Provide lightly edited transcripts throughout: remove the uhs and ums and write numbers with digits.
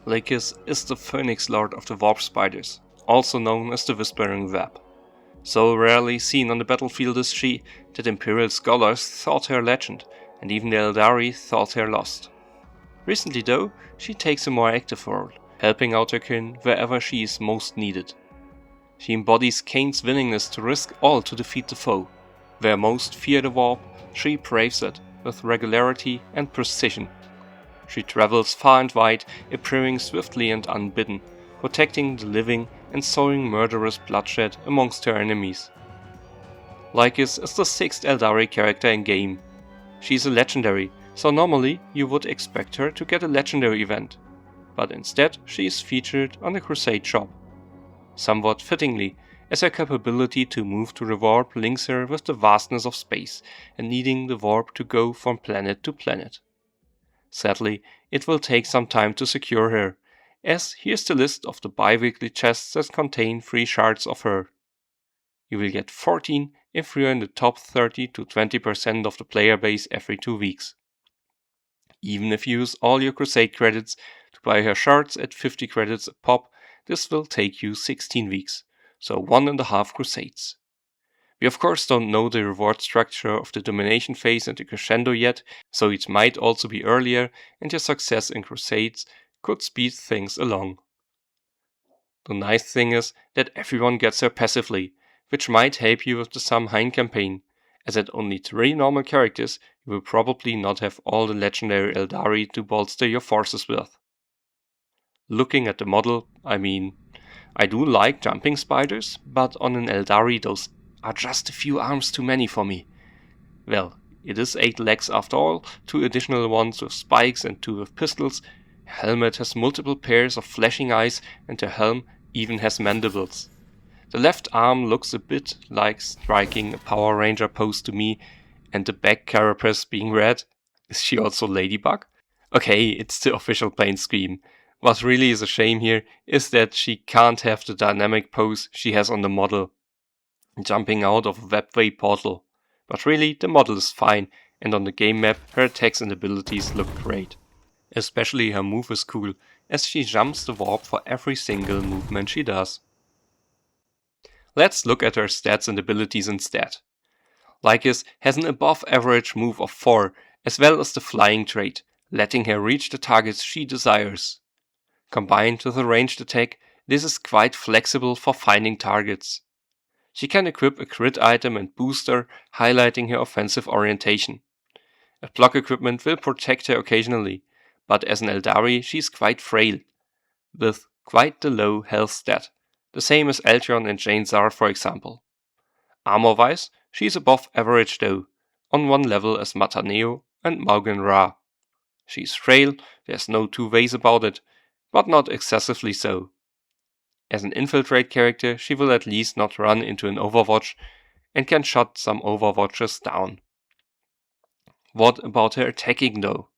Lhykhis is the Phoenix Lord of the Warp Spiders, also known as the Whispering Web. So rarely seen on the battlefield is she that Imperial scholars thought her legend, and even the Eldari thought her lost. Recently though, she takes a more active role, helping out her kin wherever she is most needed. She embodies Kane's willingness to risk all to defeat the foe. Where most fear the warp, she braves it with regularity and precision. She travels far and wide, appearing swiftly and unbidden, protecting the living and sowing murderous bloodshed amongst her enemies. Lhykhis is the 6th Eldari character in game. She is a legendary, so normally you would expect her to get a legendary event, but instead she is featured on the Crusade shop. Somewhat fittingly, as her capability to move to the warp links her with the vastness of space and needing the warp to go from planet to planet. Sadly, it will take some time to secure her, as here's the list of the bi-weekly chests that contain free shards of her. You will get 14 if you're in the top 30 to 20% of the player base every 2 weeks. Even if you use all your Crusade credits to buy her shards at 50 credits a pop, this will take you 16 weeks, so 1.5 Crusades. We of course don't know the reward structure of the domination phase and the crescendo yet, so it might also be earlier, and your success in Crusades could speed things along. The nice thing is that everyone gets her passively, which might help you with the Saim-Hann campaign, as at only 3 normal characters you will probably not have all the legendary Eldari to bolster your forces with. Looking at the model, I do like jumping spiders, but on an Eldari those are just a few arms too many for me. Well, it is 8 legs after all, 2 additional ones with spikes and 2 with pistols. Her helmet has multiple pairs of flashing eyes and her helm even has mandibles. The left arm looks a bit like striking a Power Ranger pose to me, and the back carapace being red. Is she also Ladybug? Okay, it's the official paint scheme. What really is a shame here is that she can't have the dynamic pose she has on the model, jumping out of a webway portal. But really, the model is fine, and on the game map, her attacks and abilities look great. Especially her move is cool, as she jumps the warp for every single movement she does. Let's look at her stats and abilities instead. Lhykhis has an above average move of 4, as well as the flying trait, letting her reach the targets she desires. Combined with a ranged attack, this is quite flexible for finding targets. She can equip a crit item and booster, highlighting her offensive orientation. A block equipment will protect her occasionally, but as an Eldari she is quite frail, with quite the low health stat, the same as Eltron and Jane Zar for example. Armor-wise, she is above average though, on one level as Mataneo and Maugan Ra. She is frail, there's no two ways about it, but not excessively so. As an infiltrate character, she will at least not run into an Overwatch and can shut some Overwatches down. What about her attacking though?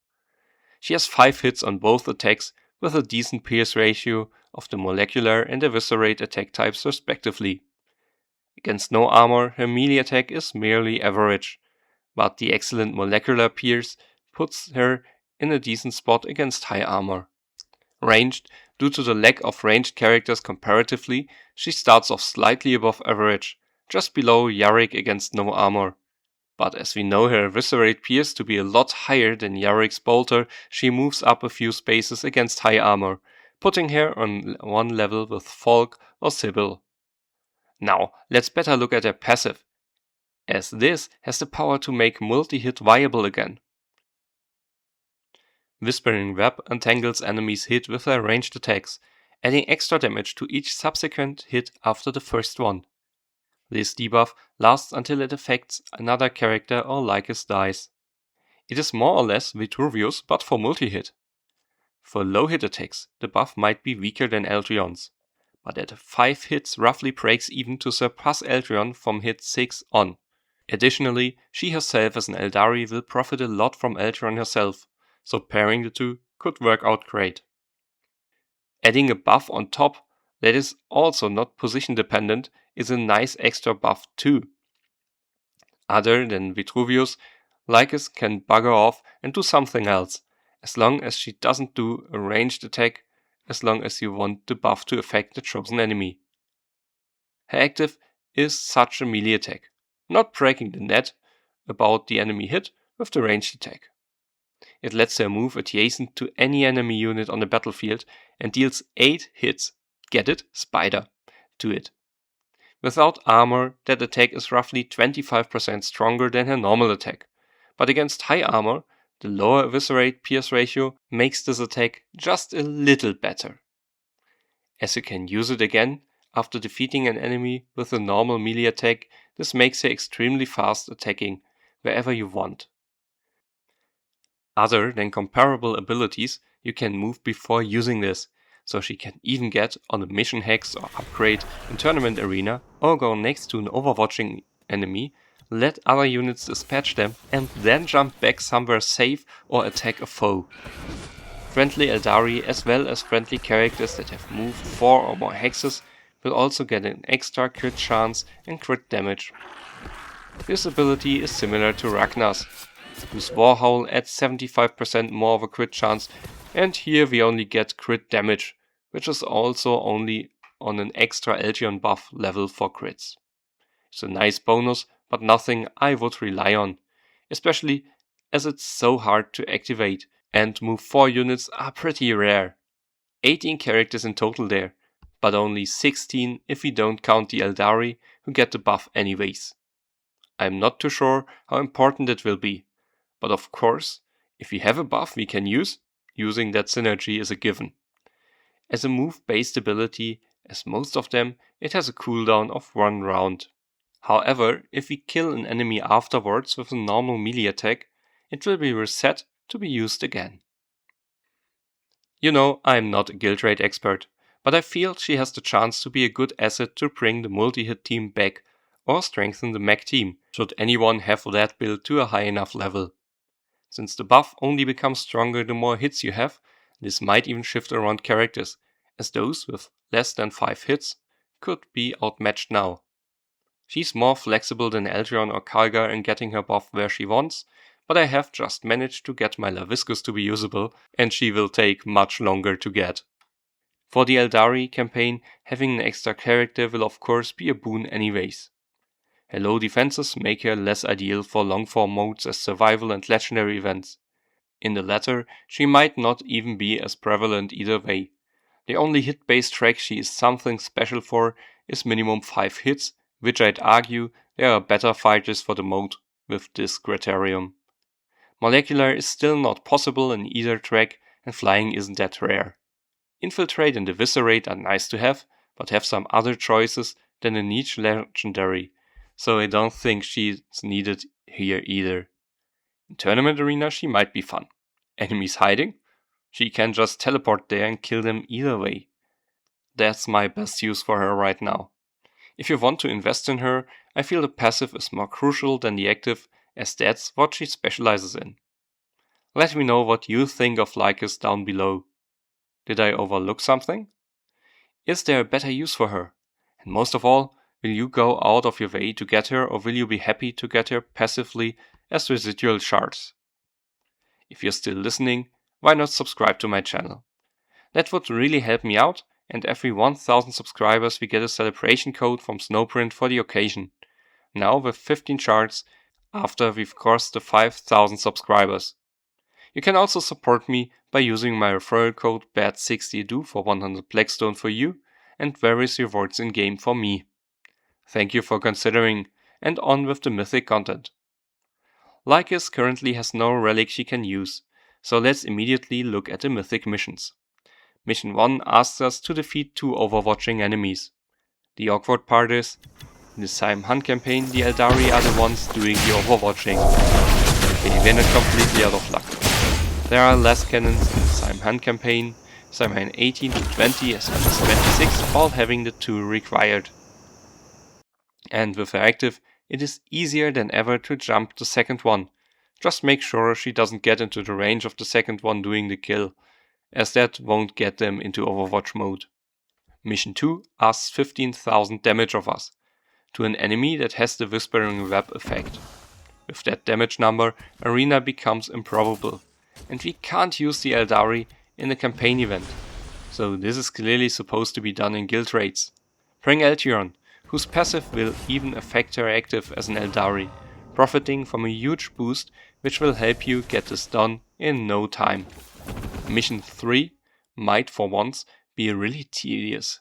She has 5 hits on both attacks with a decent pierce ratio of the molecular and eviscerate attack types respectively. Against no armor, her melee attack is merely average, but the excellent molecular pierce puts her in a decent spot against high armor. Ranged, due to the lack of ranged characters comparatively, she starts off slightly above average, just below Yarick against no armor. But as we know her eviscerate pierce to be a lot higher than Yarick's bolter, she moves up a few spaces against high armor, putting her on one level with Falk or Sybil. Now, let's better look at her passive, as this has the power to make multi-hit viable again. Whispering Web entangles enemies hit with her ranged attacks, adding extra damage to each subsequent hit after the first one. This debuff lasts until it affects another character or Lhykhis dies. It is more or less Vitruvius but for multi-hit. For low hit attacks, the buff might be weaker than Eltrion's, but at 5 hits roughly breaks even to surpass Eltrion from hit 6 on. Additionally, she herself as an Eldari will profit a lot from Eltrion herself, so pairing the two could work out great. Adding a buff on top that is also not position dependent is a nice extra buff too. Other than Vitruvius, Lhykhis can bugger off and do something else, as long as she doesn't do a ranged attack as long as you want the buff to affect the chosen enemy. Her active is such a melee attack, not breaking the net about the enemy hit with the ranged attack. It lets her move adjacent to any enemy unit on the battlefield and deals 8 hits, get it, spider, to it. Without armor, that attack is roughly 25% stronger than her normal attack, but against high armor, the lower eviscerate pierce ratio makes this attack just a little better. As you can use it again after defeating an enemy with a normal melee attack, this makes her extremely fast attacking wherever you want. Other than comparable abilities, you can move before using this, so she can even get on a mission hex or upgrade in tournament arena, or go next to an overwatching enemy, let other units dispatch them, and then jump back somewhere safe or attack a foe. Friendly Eldari as well as friendly characters that have moved 4 or more hexes will also get an extra crit chance and crit damage. This ability is similar to Ragnar's, whose Warhowl adds 75% more of a crit chance, and here we only get crit damage, which is also only on an extra Elgion buff level for crits. It's a nice bonus, but nothing I would rely on, especially as it's so hard to activate, and move 4 units are pretty rare. 18 characters in total there, but only 16 if we don't count the Eldari who get the buff anyways. I'm not too sure how important it will be, but of course, if we have a buff we can use, using that synergy is a given. As a move-based ability, as most of them, it has a cooldown of 1 round. However, if we kill an enemy afterwards with a normal melee attack, it will be reset to be used again. You know, I'm not a guild raid expert, but I feel she has the chance to be a good asset to bring the multi-hit team back or strengthen the mech team, should anyone have that build to a high enough level. Since the buff only becomes stronger the more hits you have, this might even shift around characters, as those with less than 5 hits could be outmatched now. She's more flexible than Elgion or Kalgar in getting her buff where she wants, but I have just managed to get my Lhykhis to be usable, and she will take much longer to get. For the Eldari campaign, having an extra character will of course be a boon anyways. Her low defenses make her less ideal for long-form modes as survival and legendary events. In the latter, she might not even be as prevalent either way. The only hit-based track she is something special for is minimum 5 hits, which I'd argue there are better fighters for the mode with this criterion. Molecular is still not possible in either track, and flying isn't that rare. Infiltrate and Eviscerate are nice to have, but have some other choices than a niche legendary, so I don't think she's needed here either. In Tournament Arena she might be fun. Enemies hiding? She can just teleport there and kill them either way. That's my best use for her right now. If you want to invest in her, I feel the passive is more crucial than the active, as that's what she specializes in. Let me know what you think of Lhykhis down below. Did I overlook something? Is there a better use for her? And most of all, will you go out of your way to get her, or will you be happy to get her passively as residual shards? If you're still listening, why not subscribe to my channel? That would really help me out, and every 1000 subscribers we get a celebration code from Snowprint for the occasion. Now with 15 shards after we've crossed the 5000 subscribers. You can also support me by using my referral code BAD60DO for 100 Blackstone for you and various rewards in game for me. Thank you for considering, and on with the Mythic content. Lhykhis currently has no relic she can use, so let's immediately look at the Mythic missions. Mission 1 asks us to defeat 2 overwatching enemies. The awkward part is, in the Saim-Hann campaign the Eldari are the ones doing the overwatching. Okay, we're not completely out of luck. There are less cannons in the Saim-Hann campaign, Saim-Hann 18 to 20 as well as 26, all having the 2 required. And with her active, it is easier than ever to jump the second one. Just make sure she doesn't get into the range of the second one doing the kill, as that won't get them into Overwatch mode. Mission 2 asks 15,000 damage of us, to an enemy that has the Whispering Web effect. With that damage number, Arena becomes improbable, and we can't use the Eldari in a campaign event, so this is clearly supposed to be done in guild raids. Bring Eltiron, whose passive will even affect her active as an Eldari, profiting from a huge boost which will help you get this done in no time. Mission 3 might for once be really tedious.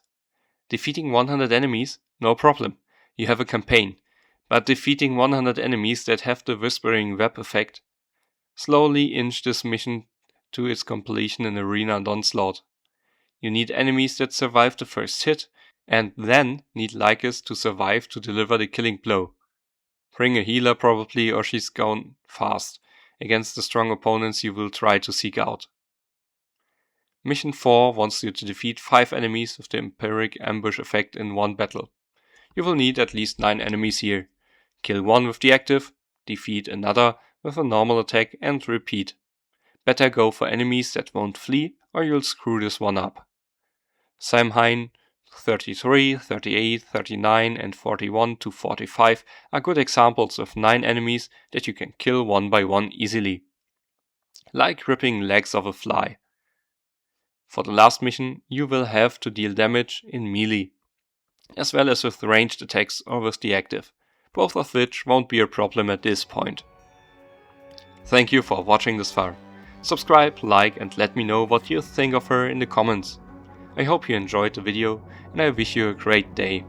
Defeating 100 enemies? No problem, you have a campaign. But defeating 100 enemies that have the Whispering Web effect? Slowly inch this mission to its completion in Arena and Onslaught. You need enemies that survive the first hit, and then need Lhykhis to survive to deliver the killing blow. Bring a healer probably, or she's gone fast, against the strong opponents you will try to seek out. Mission 4 wants you to defeat 5 enemies with the Empiric Ambush effect in one battle. You will need at least 9 enemies here. Kill one with the active, defeat another with a normal attack, and repeat. Better go for enemies that won't flee, or you'll screw this one up. Saim-Hann 33, 38, 39 and 41 to 45 are good examples of 9 enemies that you can kill one by one easily. Like ripping legs off a fly. For the last mission you will have to deal damage in melee, as well as with ranged attacks or with the active, both of which won't be a problem at this point. Thank you for watching this far. Subscribe, like and let me know what you think of her in the comments. I hope you enjoyed the video and I wish you a great day.